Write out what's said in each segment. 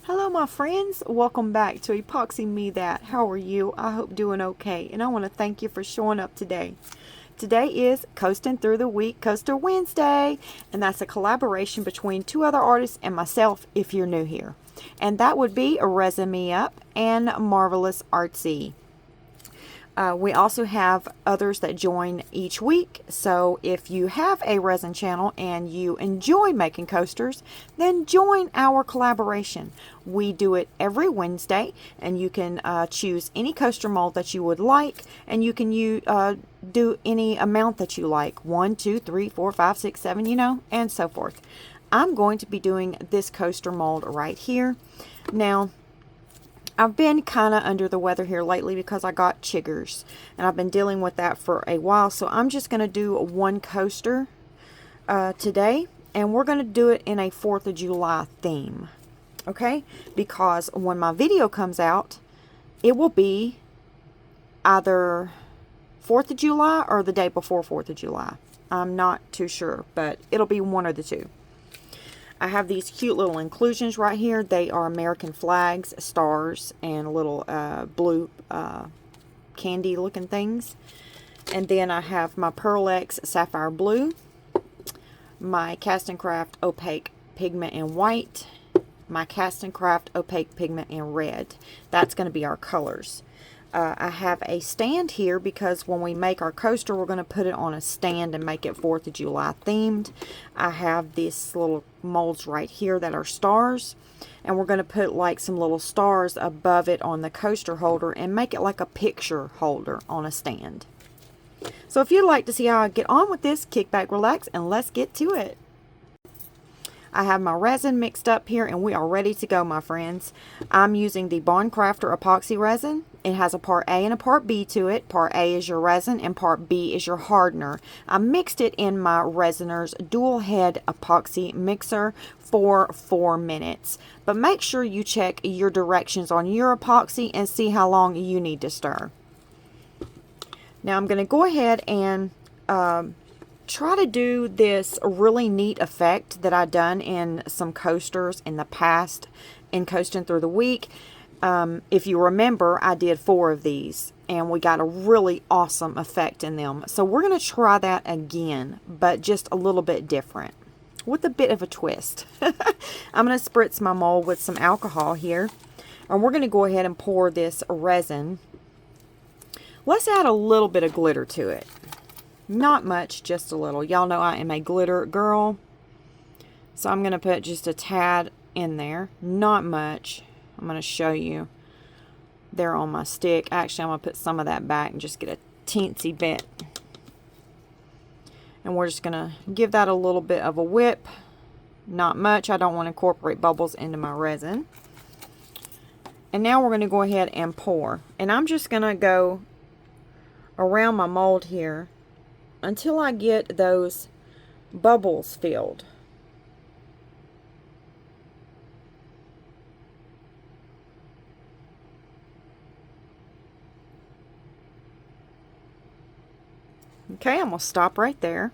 Hello my friends, welcome back to Epoxy Me That. How are you? I hope doing okay, and I want to thank you for showing up today. Today is Coasting Through the Week Coaster Wednesday, and that's a collaboration between two other artists and myself if you're new here. And that would be Resin Me Up and Marvelous Artsy. We also have others that join each week, so if you have a resin channel and you enjoy making coasters, then join our collaboration. We do it every Wednesday, and you can choose any coaster mold that you would like, and you can do any amount that you like, 1, 2, 3, 4, 5, 6, 7, you know, and so forth. I'm going to be doing this coaster mold right here. Now, I've been kind of under the weather here lately because I got chiggers, and I've been dealing with that for a while. So I'm just going to do one coaster today, and we're going to do it in a 4th of July theme. Okay? Because when my video comes out, it will be either 4th of July or the day before 4th of July. I'm not too sure, but it'll be one of the two. I have these cute little inclusions right here. They are American flags, stars, and little blue candy looking things. And then I have my Pearl X Sapphire Blue, my Cast and Craft Opaque Pigment in White, my Cast and Craft Opaque Pigment in Red. That's going to be our colors. I have a stand here because when we make our coaster, we're going to put it on a stand and make it 4th of July themed. I have these little molds right here that are stars, and we're going to put like some little stars above it on the coaster holder and make it like a picture holder on a stand. So if you'd like to see how I get on with this, kick back, relax, and let's get to it. I have my resin mixed up here, and we are ready to go, my friends. I'm using the Bond Crafter epoxy resin. It has a part A and a part B to it. Part A is your resin and part B is your hardener. I mixed it in my Resiner's dual head epoxy mixer for 4 minutes. But make sure you check your directions on your epoxy and see how long you need to stir. Now I'm going to go ahead and try to do this really neat effect that I've done in some coasters in the past in Coasting Through the Week. If you remember, I did 4 of these and we got a really awesome effect in them. So we're going to try that again, but just a little bit different with a bit of a twist. I'm going to spritz my mold with some alcohol here, and we're going to go ahead and pour this resin. Let's add a little bit of glitter to it. Not much, just a little. Y'all know I am a glitter girl. So I'm going to put just a tad in there. Not much. I'm going to show you there on my stick. Actually, I'm going to put some of that back and just get a teensy bit. And we're just going to give that a little bit of a whip. Not much. I don't want to incorporate bubbles into my resin. And now we're going to go ahead and pour. And I'm just going to go around my mold here until I get those bubbles filled. Okay, I'm going to stop right there.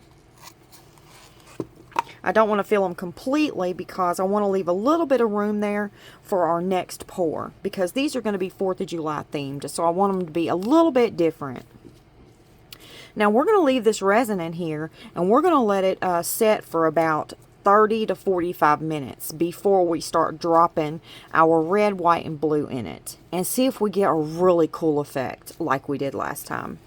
I don't want to fill them completely because I want to leave a little bit of room there for our next pour, because these are going to be 4th of July themed, so I want them to be a little bit different. Now we're going to leave this resin in here, and we're going to let it set for about 30 to 45 minutes before we start dropping our red, white, and blue in it, and see if we get a really cool effect like we did last time.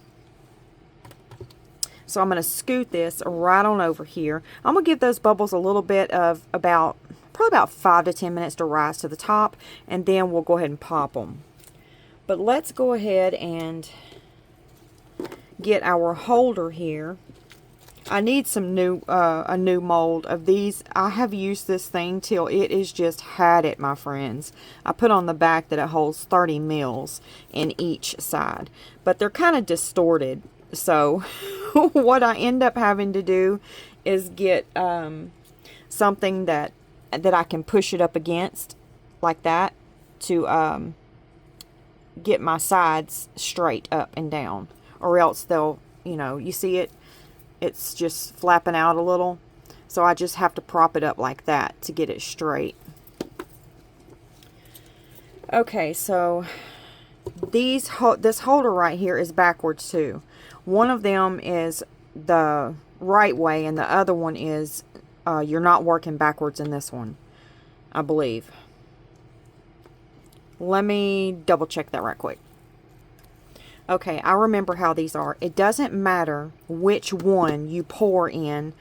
So I'm going to scoot this right on over here. I'm going to give those bubbles a little bit of probably about 5 to 10 minutes to rise to the top, and then we'll go ahead and pop them. But let's go ahead and get our holder here. I need some a new mold of these. I have used this thing till it is just had it, my friends. I put on the back that it holds 30 mils in each side, but they're kind of distorted. So what I end up having to do is get something that I can push it up against like that to get my sides straight up and down, or else they'll, you know, you see it's just flapping out a little, so I just have to prop it up like that to get it straight. Okay, so this holder right here is backwards too. One of them is the right way and the other one is you're not working backwards in this one, I believe. Let me double check that right quick. Okay, I remember how these are. It doesn't matter which one you pour in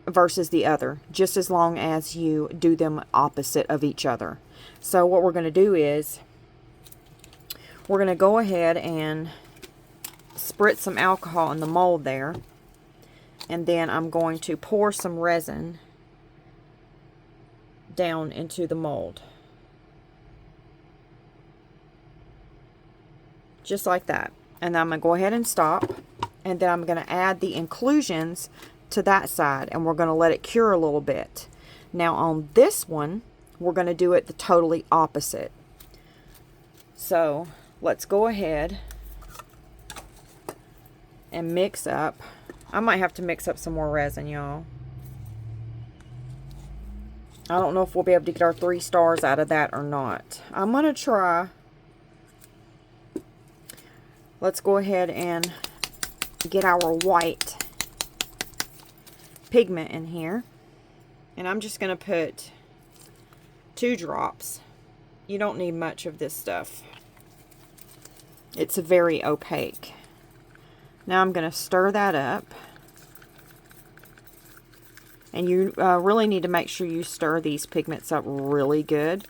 versus the other, just as long as you do them opposite of each other. So what we're going to do is we're going to go ahead and spritz some alcohol in the mold there, and then I'm going to pour some resin down into the mold. Just like that. And then I'm going to go ahead and stop, and then I'm going to add the inclusions to that side, and we're going to let it cure a little bit. Now on this one, we're going to do it the totally opposite. So let's go ahead and mix up. I might have to mix up some more resin, y'all. I don't know if we'll be able to get our 3 stars out of that or not. I'm going to try. Let's go ahead and get our white pigment in here. And I'm just going to put 2 drops. You don't need much of this stuff. It's very opaque. Now I'm going to stir that up. And you really need to make sure you stir these pigments up really good.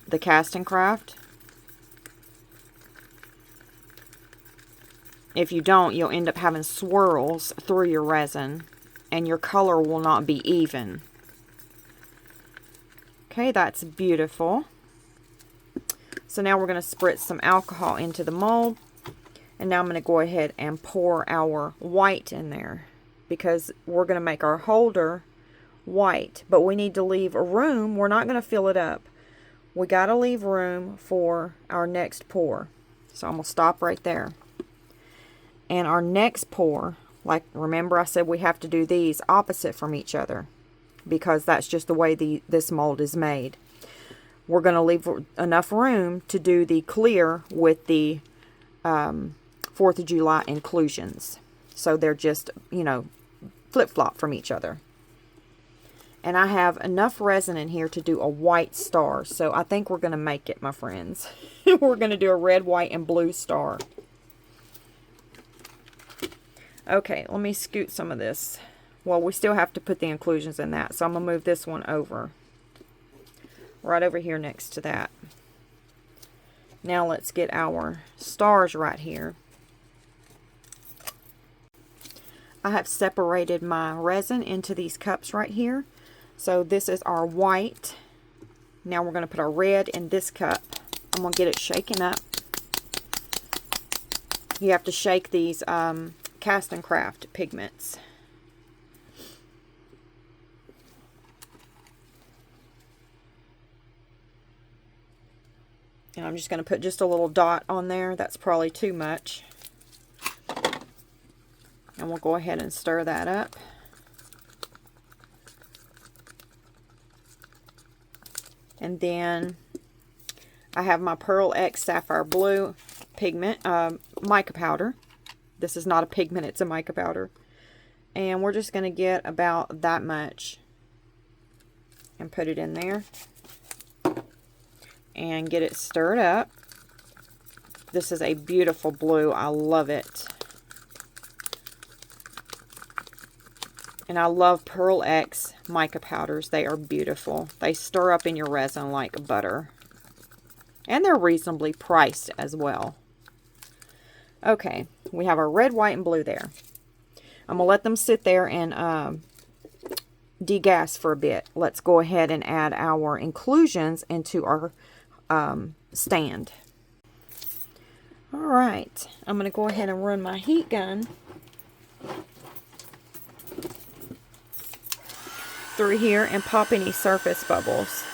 The Cast and Craft. If you don't, you'll end up having swirls through your resin, and your color will not be even. Okay, that's beautiful. So now we're going to spritz some alcohol into the mold, and now I'm going to go ahead and pour our white in there, because we're going to make our holder white, but we need to leave a room. We're not going to fill it up. We got to leave room for our next pour. So I'm going to stop right there. And our next pour, like, remember I said we have to do these opposite from each other, because that's just the way this mold is made. We're going to leave enough room to do the clear with the 4th of July inclusions. So they're just, you know, flip-flop from each other. And I have enough resin in here to do a white star. So I think we're going to make it, my friends. We're going to do a red, white, and blue star. Okay, let me scoot some of this. Well, we still have to put the inclusions in that. So I'm going to move this one over. Right over here next to that. Now let's get our stars right here. I have separated my resin into these cups right here. So this is our white. Now we're going to put our red in this cup. I'm going to get it shaken up. You have to shake these Cast and Craft pigments. And I'm just going to put just a little dot on there. That's probably too much. And we'll go ahead and stir that up. And then I have my Pearl X Sapphire Blue pigment, mica powder. This is not a pigment, it's a mica powder. And we're just going to get about that much and put it in there. And get it stirred up. This is a beautiful blue. I love it. And I love Pearl X mica powders. They are beautiful. They stir up in your resin like butter. And they're reasonably priced as well. Okay, we have our red, white, and blue there. I'm going to let them sit there and degas for a bit. Let's go ahead and add our inclusions into our stand. Alright, I'm going to go ahead and run my heat gun through here and pop any surface bubbles.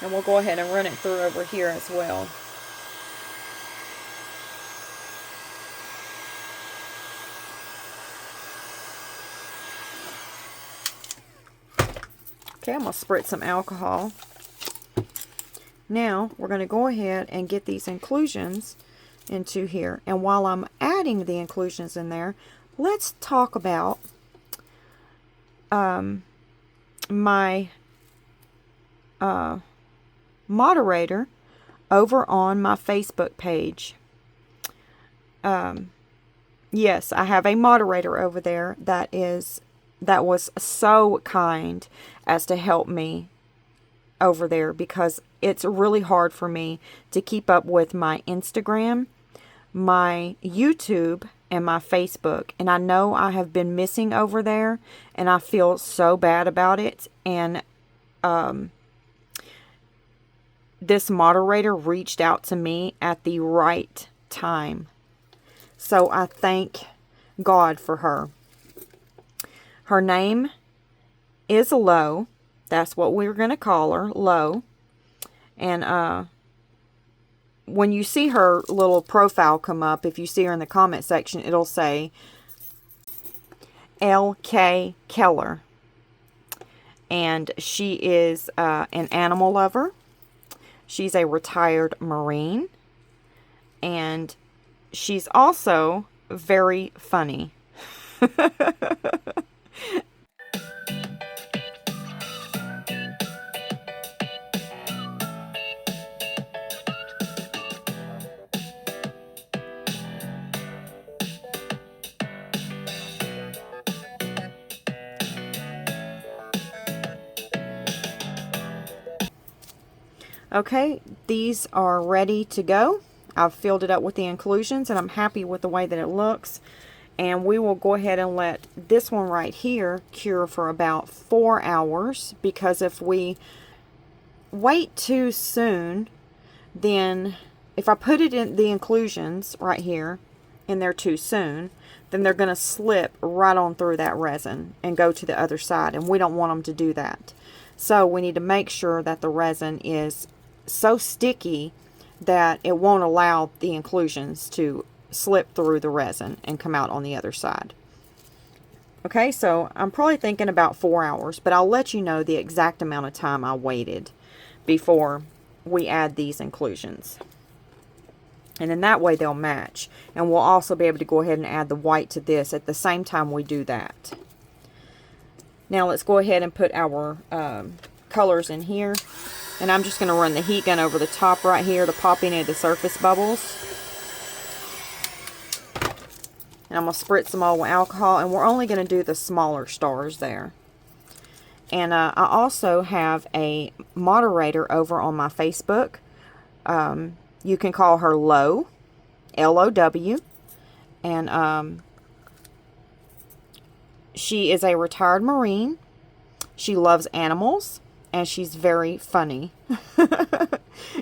And we'll go ahead and run it through over here as well. Okay, I'm going to spritz some alcohol. Now, we're going to go ahead and get these inclusions into here. And while I'm adding the inclusions in there, let's talk about my moderator over on my Facebook page. Yes, I have a moderator over there that was so kind as to help me over there, because it's really hard for me to keep up with my Instagram, my YouTube, and my Facebook. And I know I have been missing over there, and I feel so bad about it. And this moderator reached out to me at the right time. So I thank God for her. Her name is Lo. That's what we're going to call her, Lo. And when you see her little profile come up, if you see her in the comment section, it'll say L.K. Keller. And she is an animal lover. She's a retired Marine. And she's also very funny. Okay, these are ready to go. I've filled it up with the inclusions, and I'm happy with the way that it looks. And we will go ahead and let this one right here cure for about 4 hours, because if we wait too soon, then if I put it in the inclusions right here in there too soon, then they're going to slip right on through that resin and go to the other side, and we don't want them to do that. So we need to make sure that the resin is so sticky that it won't allow the inclusions to slip through the resin and come out on the other side. Okay, so I'm probably thinking about 4 hours, but I'll let you know the exact amount of time I waited before we add these inclusions. And then that way they'll match. And we'll also be able to go ahead and add the white to this at the same time we do that. Now let's go ahead and put our colors in here. And I'm just going to run the heat gun over the top right here to pop any of the surface bubbles. And I'm going to spritz them all with alcohol. And we're only going to do the smaller stars there. And I also have a moderator over on my Facebook. You can call her Lo, L-O-W. And she is a retired Marine. She loves animals. And she's very funny.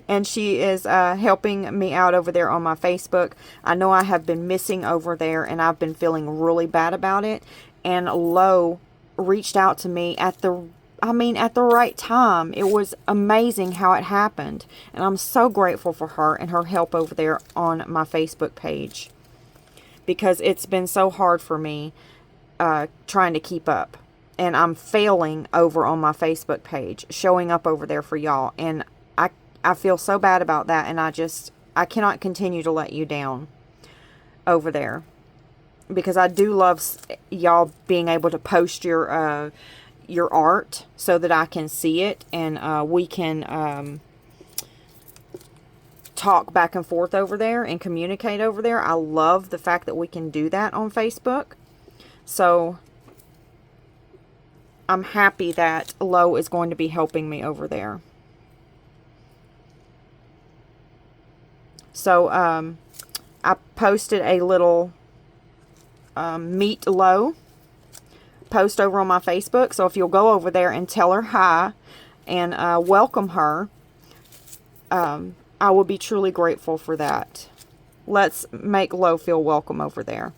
And she is helping me out over there on my Facebook. I know I have been missing over there, and I've been feeling really bad about it. And Lo reached out to me at the right time. It was amazing how it happened. And I'm so grateful for her and her help over there on my Facebook page. Because it's been so hard for me trying to keep up. And I'm failing over on my Facebook page, showing up over there for y'all. And I feel so bad about that. And I cannot continue to let you down over there. Because I do love y'all being able to post your art so that I can see it. And we can talk back and forth over there and communicate over there. I love the fact that we can do that on Facebook. So I'm happy that Lo is going to be helping me over there. So, I posted a little Meet Lo post over on my Facebook. So if you'll go over there and tell her hi and welcome her, I will be truly grateful for that. Let's make Lo feel welcome over there.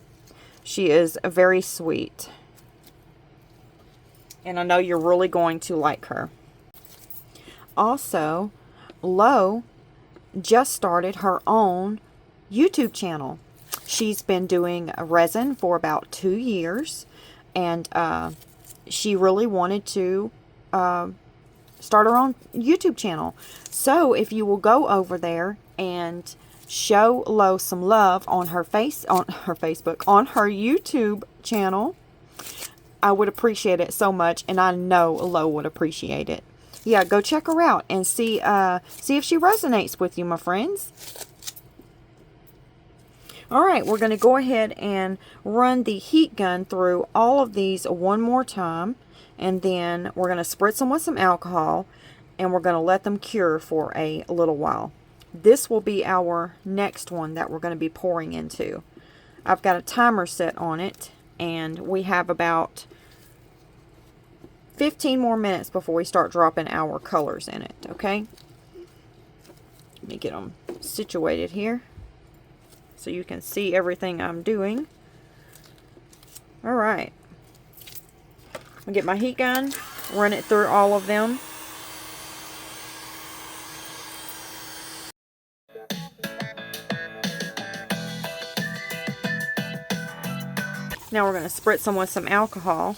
She is very sweet. And I know you're really going to like her. Also, Lo just started her own YouTube channel. She's been doing resin for about 2 years. And she really wanted to start her own YouTube channel. So if you will go over there and show Lo some love on her Facebook, on her YouTube channel, I would appreciate it so much, and I know Lo would appreciate it. Yeah, go check her out and see if she resonates with you, my friends. Alright, we're going to go ahead and run the heat gun through all of these one more time. And then we're going to spritz them with some alcohol. And we're going to let them cure for a little while. This will be our next one that we're going to be pouring into. I've got a timer set on it. And we have about 15 more minutes before we start dropping our colors in it. Okay? Let me get them situated here, so you can see everything I'm doing. Alright. I'll get my heat gun, run it through all of them. Now we're going to spritz them with some alcohol.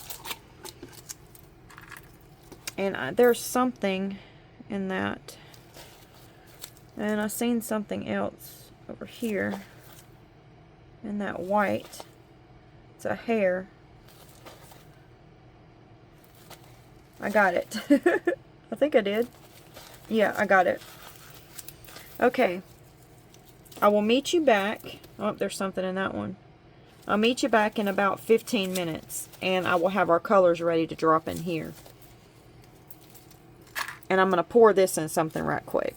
And there's something in that. And I've seen something else over here. In that white. It's a hair. I got it. I think I did. Yeah, I got it. Okay. I will meet you back. Oh, there's something in that one. I'll meet you back in about 15 minutes. And I will have our colors ready to drop in here. And I'm going to pour this in something right quick.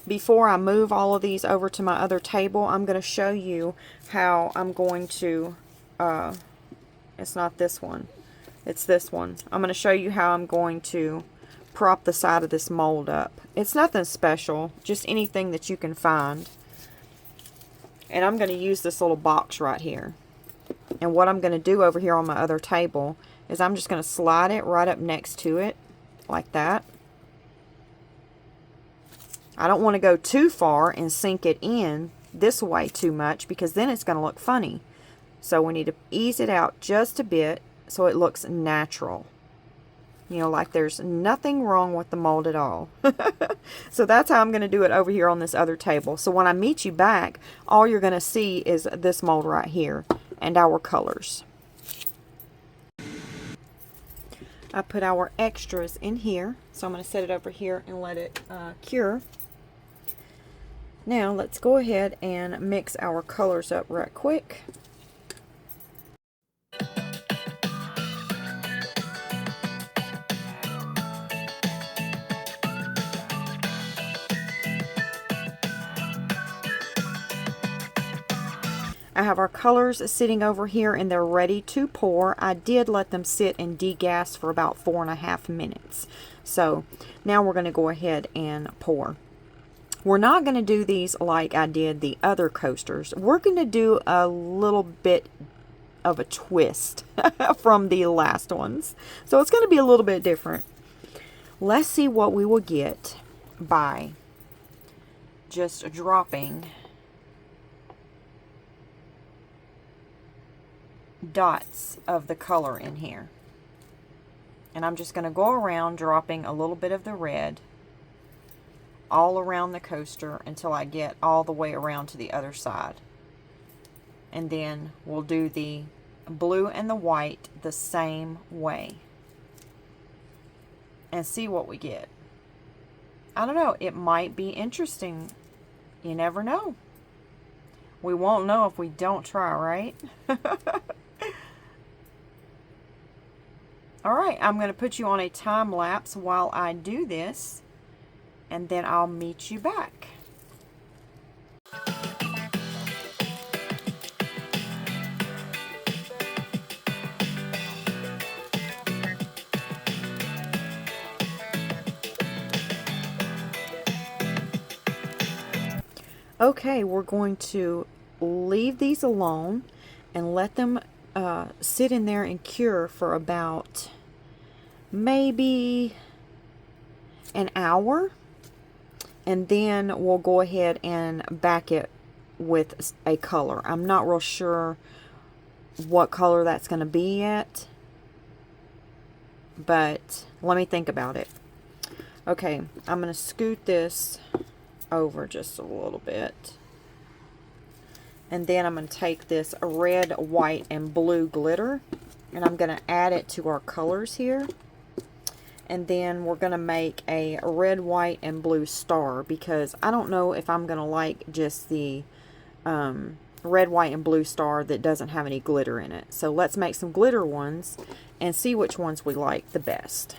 Before I move all of these over to my other table, I'm going to show you how I'm going to, it's not this one, it's this one. I'm going to show you how I'm going to prop the side of this mold up. It's nothing special, just anything that you can find. And I'm going to use this little box right here. And what I'm going to do over here on my other table is I'm just going to slide it right up next to it, like that. I don't want to go too far and sink it in this way too much, because then it's going to look funny. So we need to ease it out just a bit so it looks natural. You know, like there's nothing wrong with the mold at all. So that's how I'm going to do it over here on this other table. So when I meet you back, all you're going to see is this mold right here and our colors. I put our extras in here. So I'm going to set it over here and let it cure. Now let's go ahead and mix our colors up right quick. I have our colors sitting over here and they're ready to pour. I did let them sit and degas for about 4.5 minutes. So now we're going to go ahead and pour. We're not going to do these like I did the other coasters. We're going to do a little bit of a twist from the last ones. So it's going to be a little bit different. Let's see what we will get by just dropping dots of the color in here. And I'm just going to go around dropping a little bit of the red all around the coaster until I get all the way around to the other side. And then we'll do the blue and the white the same way and see what we get. I don't know, it might be interesting. You never know. We won't know if we don't try, right? Alright, I'm going to put you on a time lapse while I do this, and then I'll meet you back. Okay, we're going to leave these alone and let them sit in there and cure for about maybe an hour, and then we'll go ahead and back it with a color. I'm not real sure what color that's going to be yet, but let me think about it. Okay, I'm going to scoot this over just a little bit. And then I'm going to take this red, white, and blue glitter, and I'm going to add it to our colors here. And then we're going to make a red, white, and blue star, because I don't know if I'm going to like just the red, white, and blue star that doesn't have any glitter in it. So let's make some glitter ones and see which ones we like the best.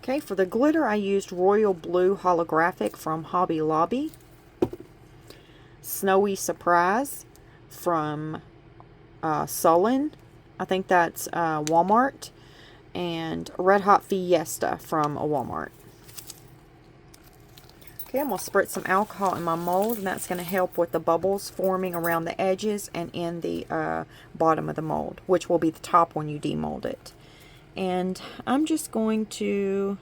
Okay, for the glitter I used Royal Blue Holographic from Hobby Lobby, Snowy Surprise from Sullen, I think that's Walmart, and Red Hot Fiesta from Walmart. Okay, I'm going to spritz some alcohol in my mold, and that's going to help with the bubbles forming around the edges and in the bottom of the mold, which will be the top when you demold it. And I'm just going to,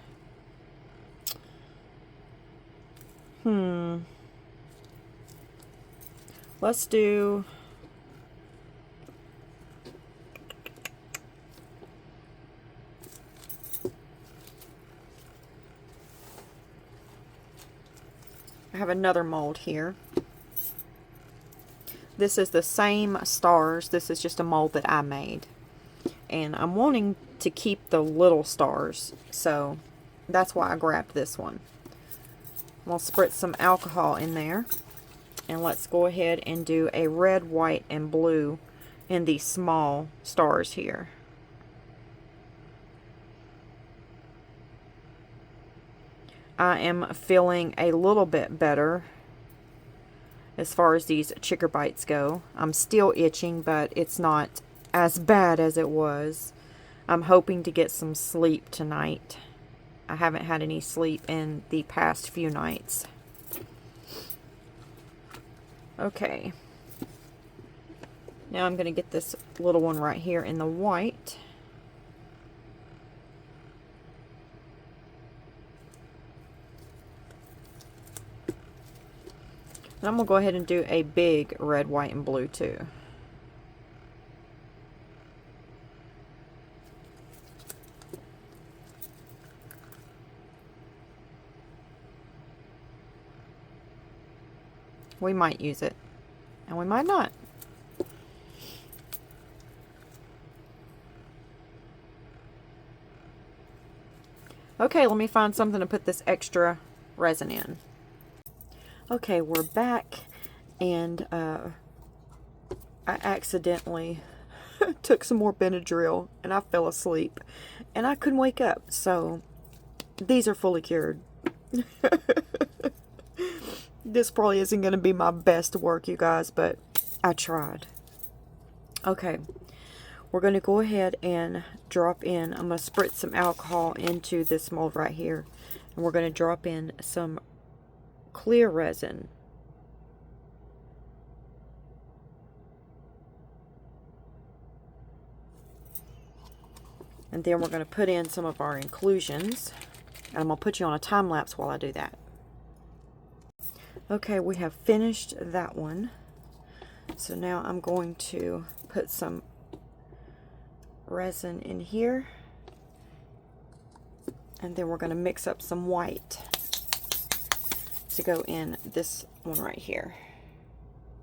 let's do, I have another mold here. This is the same stars. This is just a mold that I made. And I'm wanting to keep the little stars, so that's why I grabbed this one. I'm going to spritz some alcohol in there, and let's go ahead and do a red, white, and blue in these small stars here. I am feeling a little bit better as far as these chicker bites go. I'm still itching, but it's not as bad as it was. I'm hoping to get some sleep tonight. I haven't had any sleep in the past few nights. Okay. Now I'm going to get this little one right here in the white. And I'm going to go ahead and do a big red, white, and blue too. We might use it, and we might not. Okay, let me find something to put this extra resin in. Okay, we're back, and I accidentally took some more Benadryl, and I fell asleep, and I couldn't wake up, so these are fully cured. This probably isn't going to be my best work, you guys, but I tried. Okay, we're going to go ahead and drop in, I'm going to spritz some alcohol into this mold right here, and we're going to drop in some clear resin. And then we're going to put in some of our inclusions, and I'm going to put you on a time lapse while I do that. Okay, we have finished that one. So now I'm going to put some resin in here. And then we're going to mix up some white to go in this one right here.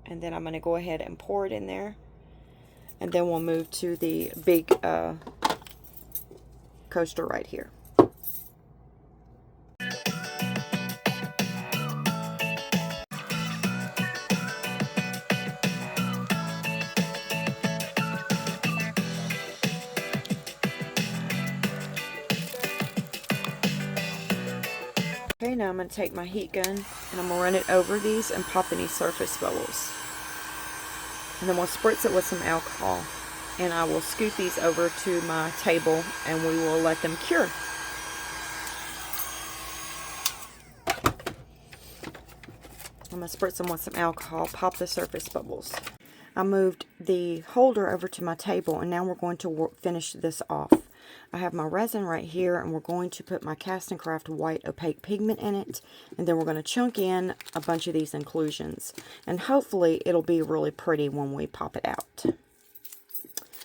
And then I'm going to go ahead and pour it in there. And then we'll move to the big coaster right here. Okay, now I'm going to take my heat gun and I'm going to run it over these and pop any surface bubbles. And then we'll spritz it with some alcohol. And I will scoot these over to my table and we will let them cure. I'm going to spritz them with some alcohol, pop the surface bubbles. I moved the holder over to my table and now we're going to finish this off. I have my resin right here, and we're going to put my Cast and Craft white opaque pigment in it, and then we're going to chunk in a bunch of these inclusions, and hopefully it'll be really pretty when we pop it out.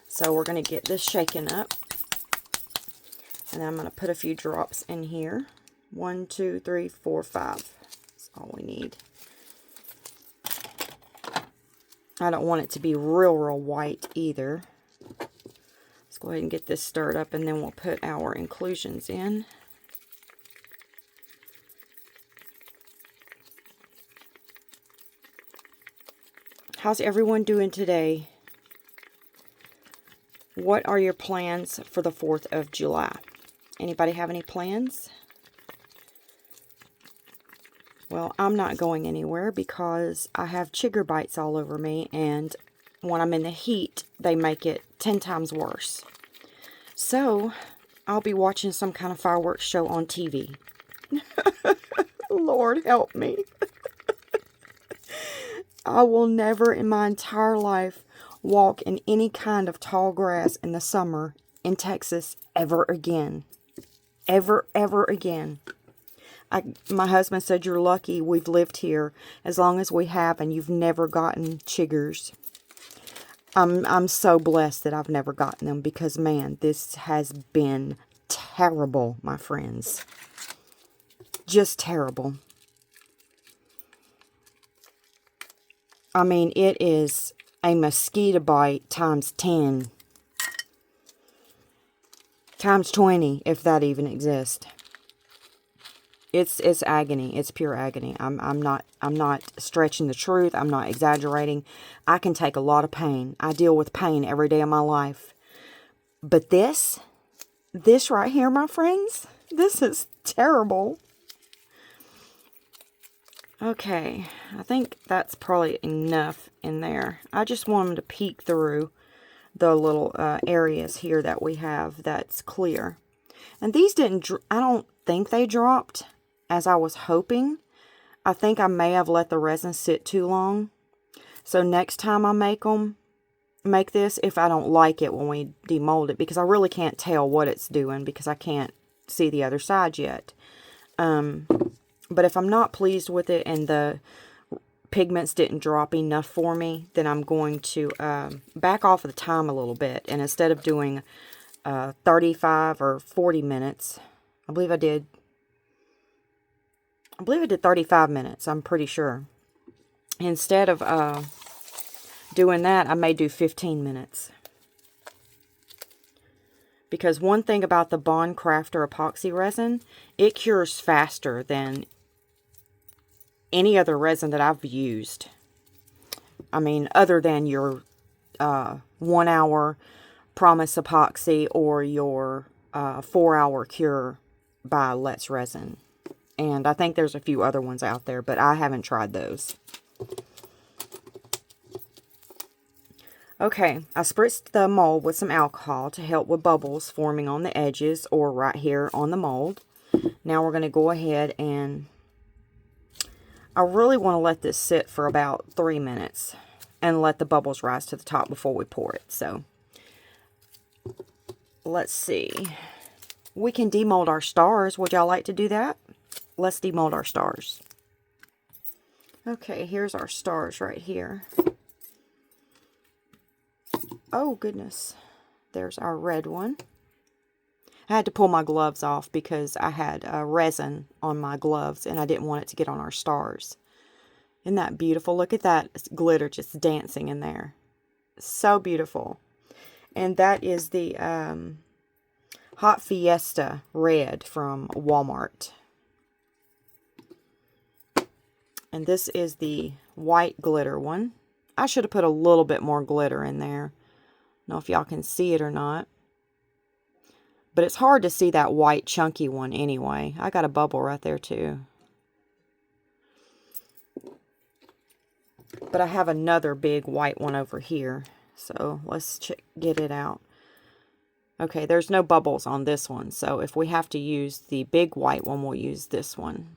So we're going to get this shaken up, and I'm going to put a few drops in here. 1, 2, 3, 4, 5. That's all we need. I don't want it to be real white either. Let's go ahead and get this stirred up, and then we'll put our inclusions in. How's everyone doing today? What are your plans for the 4th of July? Anybody have any plans? Well, I'm not going anywhere because I have chigger bites all over me, and when I'm in the heat, they make it 10 times worse. So, I'll be watching some kind of fireworks show on TV. Lord help me. I will never in my entire life walk in any kind of tall grass in the summer in Texas ever again. Ever again. My husband said, you're lucky we've lived here as long as we have, and you've never gotten chiggers. I'm so blessed that I've never gotten them, because, man, this has been terrible, my friends. Just terrible. I mean, it is a mosquito bite times 10. Times 20, if that even exists. It's agony. It's pure agony. I'm not stretching the truth. I'm not exaggerating. I can take a lot of pain. I deal with pain every day of my life. But this right here, my friends, this is terrible. Okay, I think that's probably enough in there. I just want them to peek through the little areas here that we have that's clear. And these didn't, I don't think they dropped as I was hoping. I think I may have let the resin sit too long. So next time I make this, if I don't like it when we demold it, because I really can't tell what it's doing because I can't see the other side yet. But if I'm not pleased with it and the pigments didn't drop enough for me, then I'm going to back off of the time a little bit. And instead of doing 35 or 40 minutes, I believe I did 35 minutes, I'm pretty sure. Instead of doing that, I may do 15 minutes. Because one thing about the Bond Crafter epoxy resin, it cures faster than any other resin that I've used. I mean, other than your 1 hour Promise epoxy or your 4 hour cure by Let's Resin. And I think there's a few other ones out there, but I haven't tried those. Okay, I spritzed the mold with some alcohol to help with bubbles forming on the edges or right here on the mold. Now we're going to go ahead and I really want to let this sit for about 3 minutes and let the bubbles rise to the top before we pour it. So let's see. We can demold our stars. Would y'all like to do that? Let's demold our stars. Okay, here's our stars right here. Oh, goodness. There's our red one. I had to pull my gloves off because I had resin on my gloves and I didn't want it to get on our stars. Isn't that beautiful? Look at that glitter just dancing in there. So beautiful. And that is the Hot Fiesta Red from Walmart. And this is the white glitter one. I should have put a little bit more glitter in there. I don't know if y'all can see it or not. But it's hard to see that white chunky one anyway. I got a bubble right there too. But I have another big white one over here. So let's get it out. Okay, there's no bubbles on this one. So if we have to use the big white one, we'll use this one.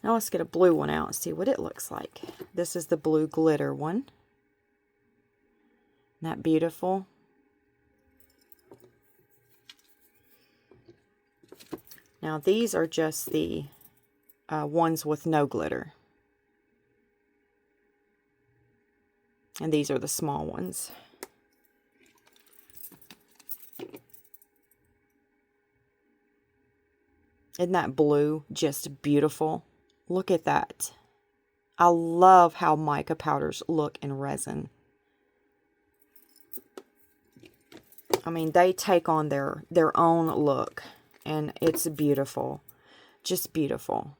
Now let's get a blue one out and see what it looks like. This is the blue glitter one. Isn't that beautiful? Now these are just the ones with no glitter. And these are the small ones. Isn't that blue just beautiful? Look at that. I love how mica powders look in resin. I mean, they take on their own look, and it's beautiful. Just beautiful.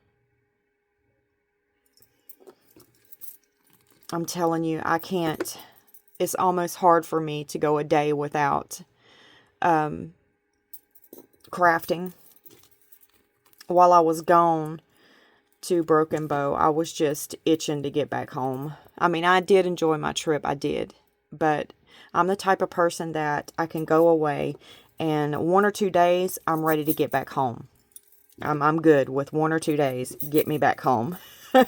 I'm telling you, I can't. It's almost hard for me to go a day without crafting. While I was gone to Broken Bow, I was just itching to get back home. I mean, I did enjoy my trip. I did. But I'm the type of person that I can go away, and 1 or 2 days, I'm ready to get back home. I'm good with 1 or 2 days. Get me back home. And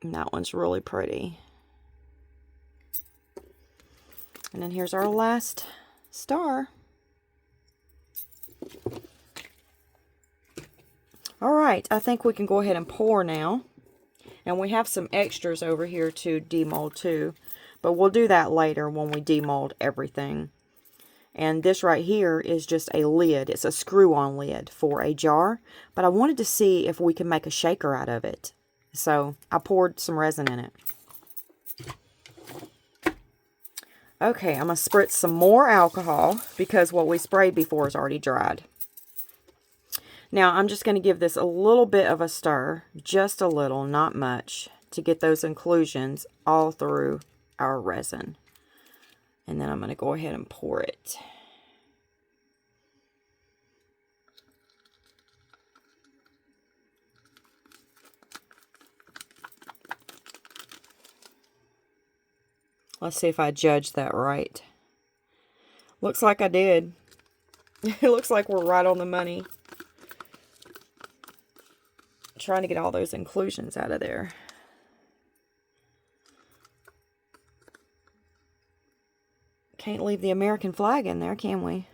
that one's really pretty. And then here's our last star. Alright, I think we can go ahead and pour now. And we have some extras over here to demold too. But we'll do that later when we demold everything. And this right here is just a lid. It's a screw-on lid for a jar. But I wanted to see if we can make a shaker out of it. So I poured some resin in it. Okay, I'm going to spritz some more alcohol because what we sprayed before is already dried. Now I'm just going to give this a little bit of a stir, just a little, not much, to get those inclusions all through our resin. And then I'm going to go ahead and pour it. Let's see if I judged that right. Looks like I did. It looks like we're right on the money. Trying to get all those inclusions out of there. Can't leave the American flag in there, can we?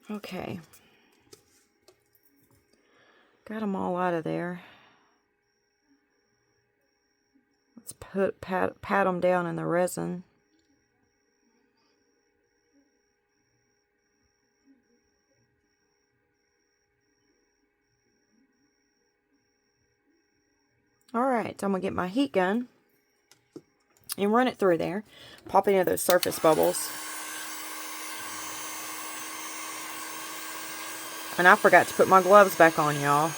Okay. Got them all out of there. Let's pat them down in the resin. Alright, I'm going to get my heat gun and run it through there. Pop any of those surface bubbles. And I forgot to put my gloves back on, y'all.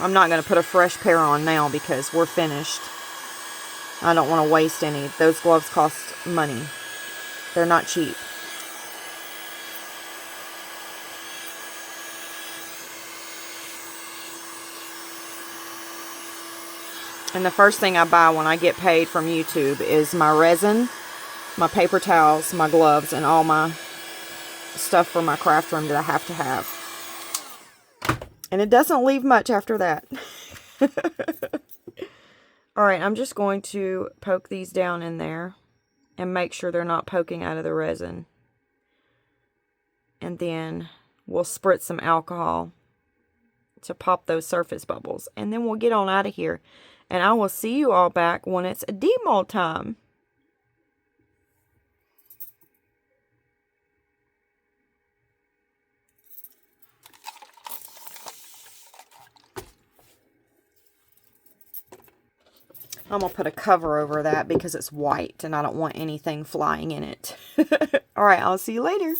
I'm not going to put a fresh pair on now because we're finished. I don't want to waste any. Those gloves cost money. They're not cheap. And the first thing I buy when I get paid from YouTube is my resin, my paper towels, my gloves, and all my stuff for my craft room that I have to have. And it doesn't leave much after that. Alright, I'm just going to poke these down in there and make sure they're not poking out of the resin. And then we'll spritz some alcohol to pop those surface bubbles. And then we'll get on out of here. And I will see you all back when it's demold time. I'm going to put a cover over that because it's white and I don't want anything flying in it. Alright, I'll see you later.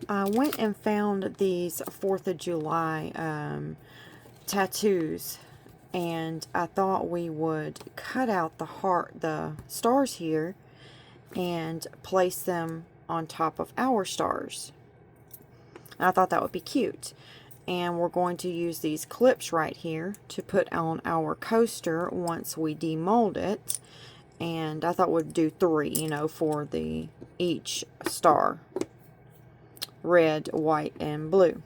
I went and found these 4th of July tattoos. And I thought we would cut out the stars here and place them on top of our stars. And I thought that would be cute. And we're going to use these clips right here to put on our coaster once we demold it. And I thought we'd do 3, you know, for each star. Red, white, and blue.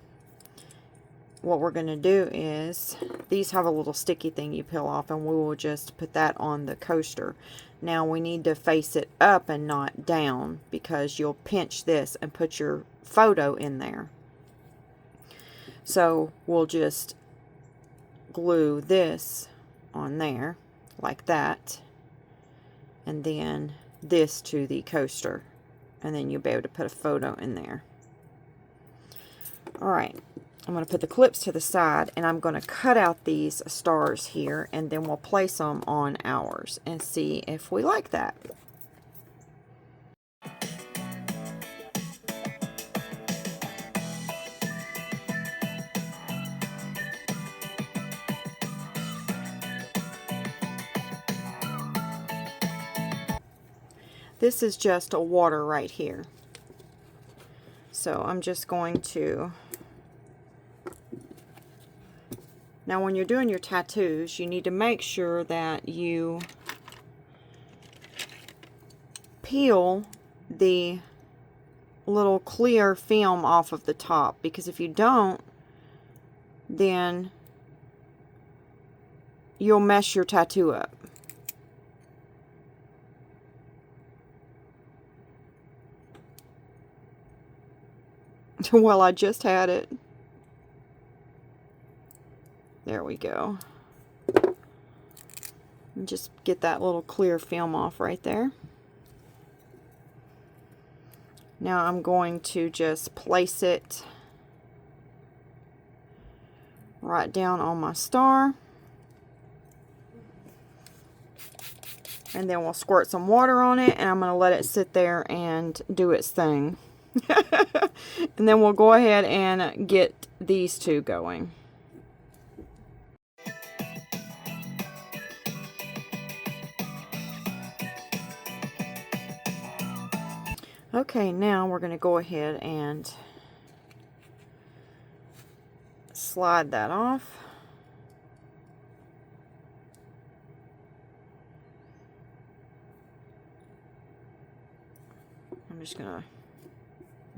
What we're going to do is, these have a little sticky thing you peel off, and we will just put that on the coaster. Now we need to face it up and not down, because you'll pinch this and put your photo in there. So we'll just glue this on there like that, and then this to the coaster, and then you'll be able to put a photo in there. Alright, I'm going to put the clips to the side, and I'm going to cut out these stars here, and then we'll place them on ours and see if we like that. This is just a water right here. So I'm just going to... Now when you're doing your tattoos, you need to make sure that you peel the little clear film off of the top, because if you don't, then you'll mess your tattoo up. Well, I just had it. There we go. And just get that little clear film off right there. Now I'm going to just place it right down on my star. And then we'll squirt some water on it, and I'm going to let it sit there and do its thing. And then we'll go ahead and get these two going. Okay, now we're going to go ahead and slide that off. I'm just going to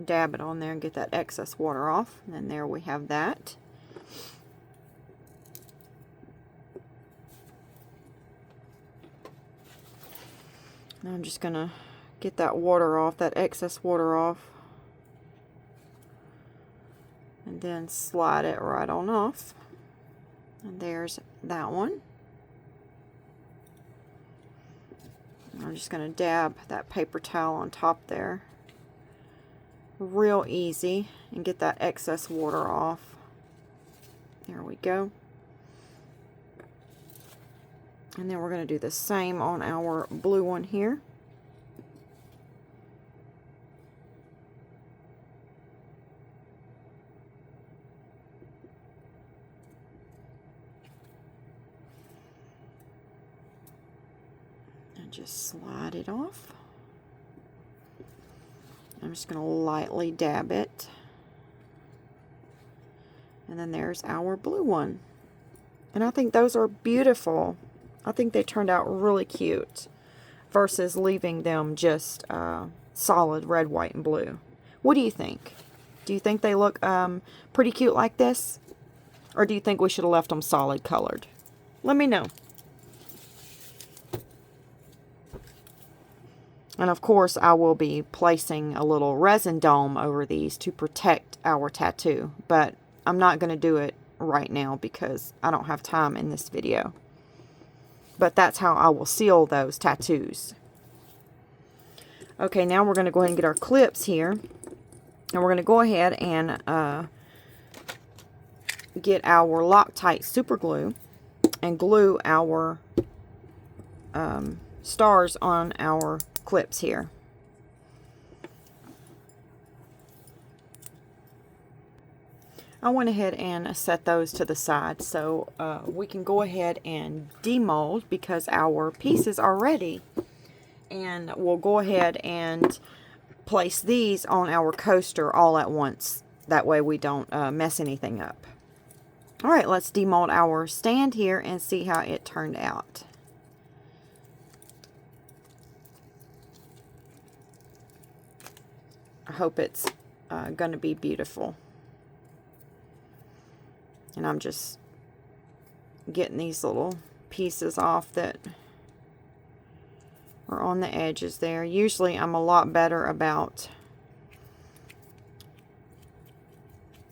dab it on there and get that excess water off. And then there we have that. Now I'm just going to get that water off, that excess water off. And then slide it right on off. And there's that one. I'm just going to dab that paper towel on top there. Real easy, and get that excess water off. There we go. And then we're going to do the same on our blue one here. And just slide it off. I'm just going to lightly dab it. And then there's our blue one. And I think those are beautiful. I think they turned out really cute versus leaving them just solid red, white, and blue. What do you think? Do you think they look pretty cute like this? Or do you think we should have left them solid colored? Let me know. And of course, I will be placing a little resin dome over these to protect our tattoo. But I'm not going to do it right now because I don't have time in this video. But that's how I will seal those tattoos. Okay, now we're going to go ahead and get our clips here. And we're going to go ahead and get our Loctite super glue and glue our stars on our clips here. I went ahead and set those to the side so we can go ahead and demold because our pieces are ready. And we'll go ahead and place these on our coaster all at once. That way we don't mess anything up. All right, let's demold our stand here and see how it turned out. I hope it's going to be beautiful. And I'm just getting these little pieces off that are on the edges there. Usually I'm a lot better about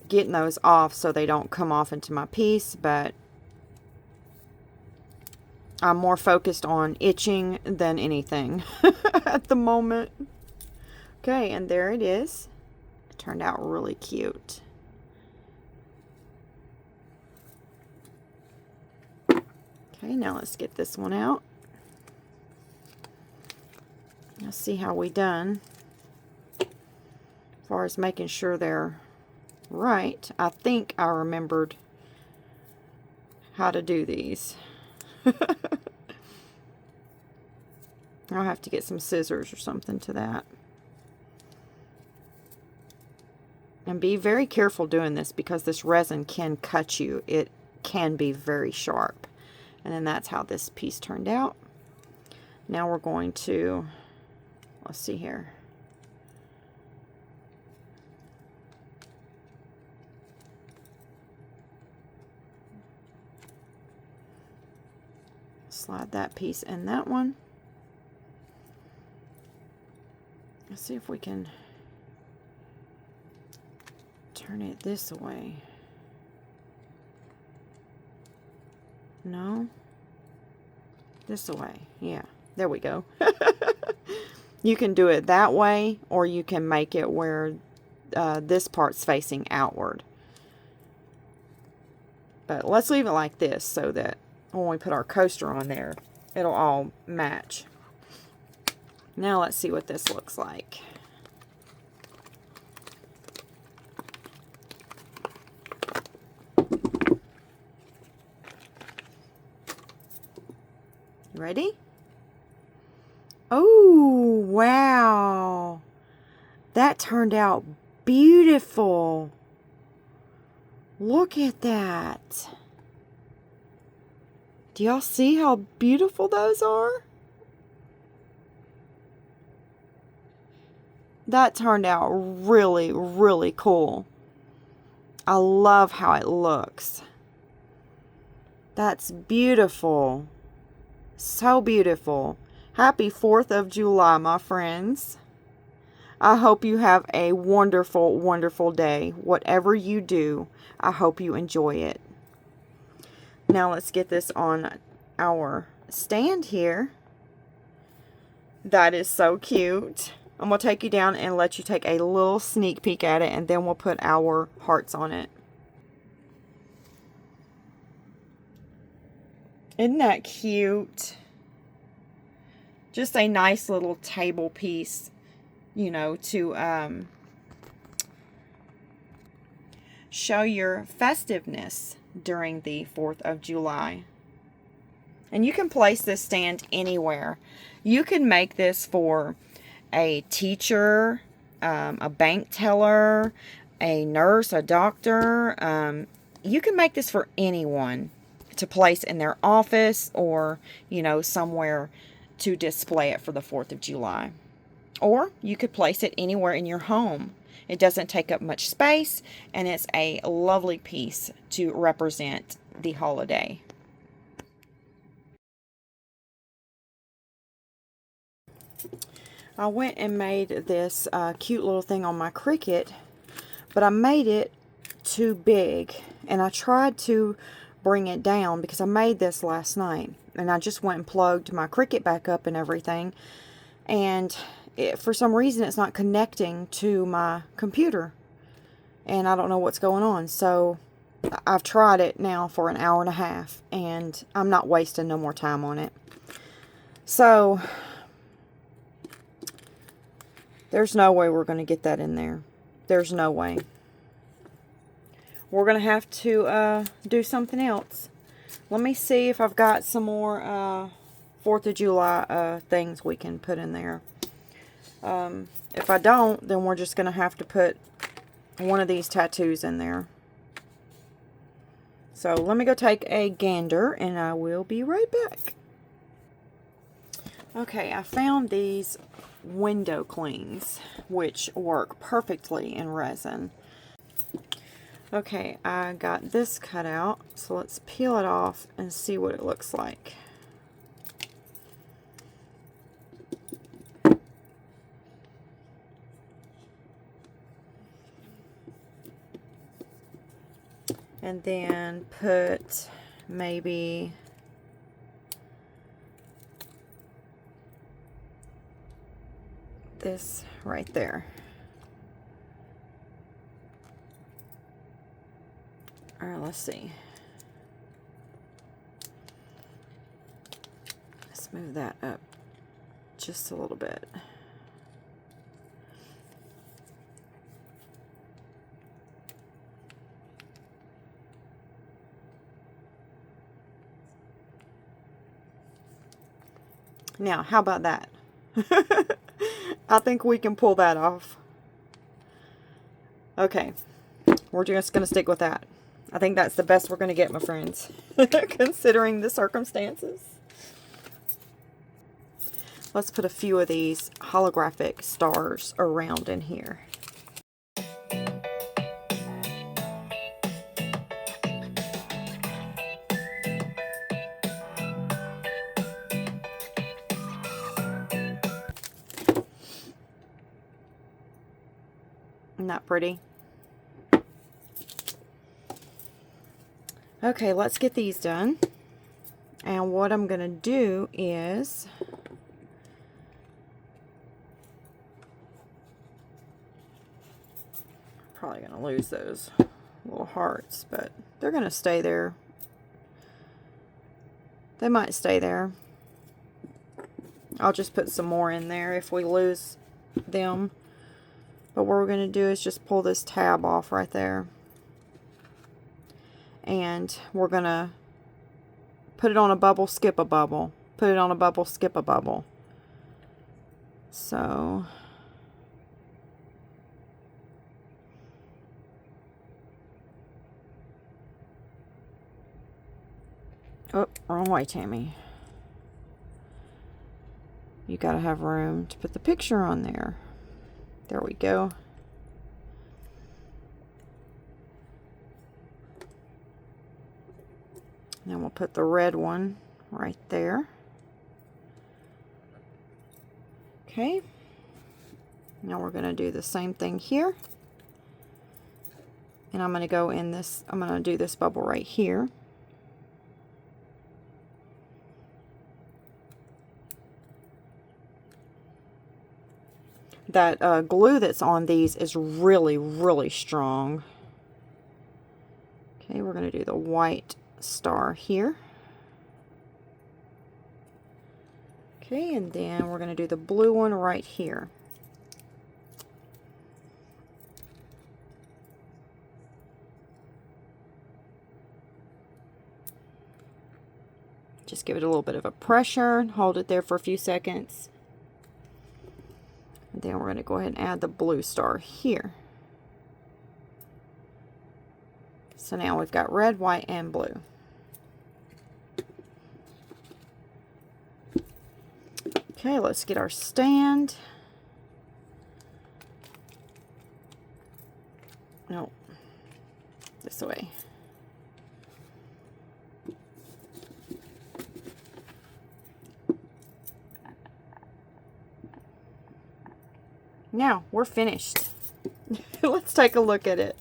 getting those off so they don't come off into my piece, but I'm more focused on itching than anything at the moment. Okay, and there it is. It turned out really cute. Okay, now let's get this one out. Let's see how we done. As far as making sure they're right, I think I remembered how to do these. I'll have to get some scissors or something to that. And be very careful doing this because this resin can cut you. It can be very sharp. And then that's how this piece turned out. Now we're going to, let's see here. Slide that piece in that one. Let's see if we can turn it this way. No? This way. Yeah, there we go. You can do it that way, or you can make it where this part's facing outward. But let's leave it like this so that when we put our coaster on there, it'll all match. Now let's see what this looks like. Ready? Oh, wow. That turned out beautiful. Look at that. Do y'all see how beautiful those are? That turned out really, really cool. I love how it looks. That's beautiful. So beautiful. Happy 4th of July, my friends. I hope you have a wonderful, wonderful day. Whatever you do, I hope you enjoy it. Now let's get this on our stand here. That is so cute. I'm going to take you down and let you take a little sneak peek at it, and then we'll put our hearts on it. Isn't that cute? Just a nice little table piece, you know, to show your festiveness during the 4th of July. And you can place this stand anywhere. You can make this for a teacher, a bank teller, a nurse, a doctor. You can make this for anyone to place in their office, or, you know, somewhere to display it for the 4th of July. Or you could place it anywhere in your home. It doesn't take up much space, and it's a lovely piece to represent the holiday. I went and made this cute little thing on my Cricut, but I made it too big, and I tried to bring it down because I made this last night, and I just went and plugged my Cricut back up and everything, and for some reason it's not connecting to my computer, and I don't know what's going on. So I've tried it now for an hour and a half, and I'm not wasting no more time on it. So there's no way we're going to get that in there. There's no way. We're going to have to do something else. Let me see if I've got some more 4th of July things we can put in there. If I don't, then we're just going to have to put one of these tattoos in there. So let me go take a gander and I will be right back. Okay, I found these window clings, which work perfectly in resin. Okay, I got this cut out, so let's peel it off and see what it looks like. And then put maybe this right there. All right, let's see. Let's move that up just a little bit. Now, how about that? I think we can pull that off. Okay, we're just going to stick with that. I think that's the best we're going to get, my friends, considering the circumstances. Let's put a few of these holographic stars around in here. Isn't that pretty? Okay, let's get these done. And what I'm going to do is probably going to lose those little hearts, but they're going to stay there. They might stay there. I'll just put some more in there if we lose them. But what we're going to do is just pull this tab off right there. And we're going to put it on a bubble, skip a bubble. Put it on a bubble, skip a bubble. So oh, wrong way, Tammy. You got to have room to put the picture on there. There we go. Then we'll put the red one right there. Okay. Now we're going to do the same thing here. And I'm going to go in this, I'm going to do this bubble right here. That glue that's on these is really, really strong. Okay, we're going to do the white star here. Okay, and then we're going to do the blue one right here. Just give it a little bit of a pressure, hold it there for a few seconds. And then we're going to go ahead and add the blue star here. So now we've got red, white, and blue. Okay, let's get our stand. No, this way. Now, we're finished. Let's take a look at it.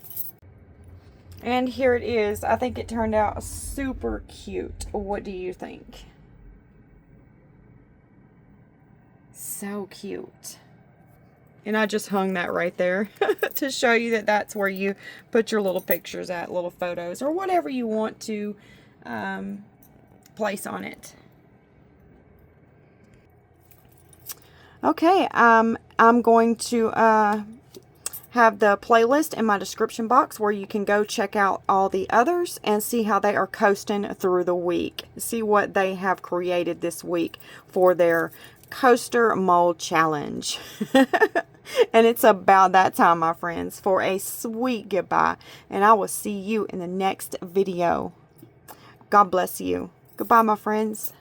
And here it is. I think it turned out super cute. What do you think? So cute. And I just hung that right there to show you that that's where you put your little pictures at, little photos, or whatever you want to place on it. Okay, I'm going to have the playlist in my description box where you can go check out all the others and see how they are coasting through the week. See what they have created this week for their coaster mold challenge. And it's about that time, my friends, for a sweet goodbye. And I will see you in the next video. God bless you. Goodbye, my friends.